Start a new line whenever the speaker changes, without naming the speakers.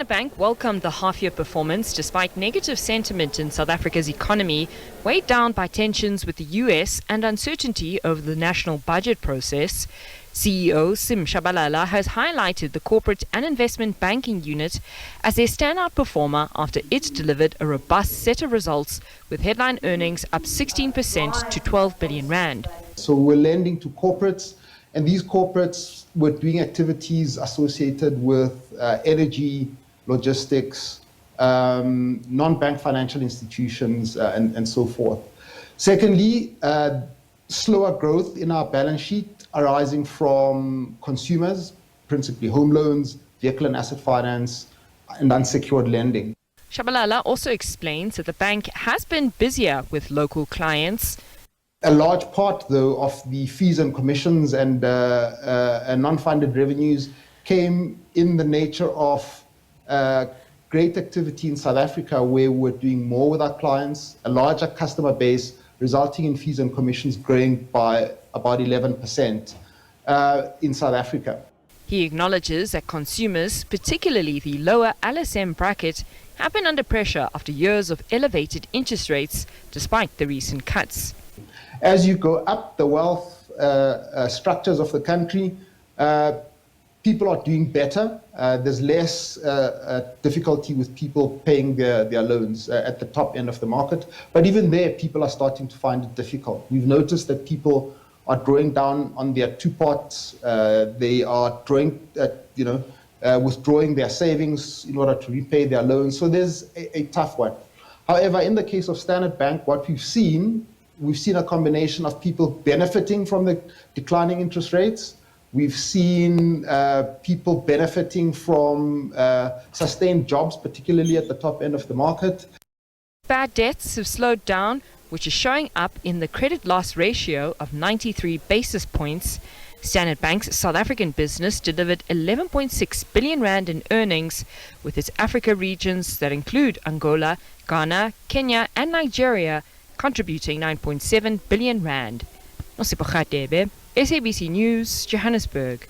Standard Bank welcomed the half-year performance despite negative sentiment in South Africa's economy, weighed down by tensions with the US and uncertainty over the national budget process. CEO Sim Tshabalala has highlighted the corporate and investment banking unit as their standout performer after it delivered a robust set of results with headline earnings up 16% to 12 billion rand.
So we're lending to corporates, and these corporates were doing activities associated with energy, logistics, non-bank financial institutions, and so forth. Secondly, slower growth in our balance sheet arising from consumers, principally home loans, vehicle and asset finance, and unsecured lending.
Tshabalala also explains that the bank has been busier with local clients.
A large part, though, of the fees and commissions and non-funded revenues came in the nature of great activity in South Africa, where we're doing more with our clients, a larger customer base, resulting in fees and commissions growing by about 11% in South Africa.
He acknowledges that consumers, particularly the lower LSM bracket, have been under pressure after years of elevated interest rates, despite the recent cuts.
As you go up the wealth structures of the country, people are doing better. There's less difficulty with people paying their loans at the top end of the market. But even there, people are starting to find it difficult. We've noticed that people are drawing down on their two pots. They are withdrawing their savings in order to repay their loans. So there's a tough one. However, in the case of Standard Bank, what we've seen a combination of people benefiting from the declining interest rates. We've seen people benefiting from sustained jobs, particularly at the top end of the market.
Bad debts have slowed down, which is showing up in the credit loss ratio of 93 basis points. Standard Bank's South African business delivered 11.6 billion rand in earnings, with its Africa regions that include Angola, Ghana, Kenya and Nigeria contributing 9.7 billion rand. SABC News, Johannesburg.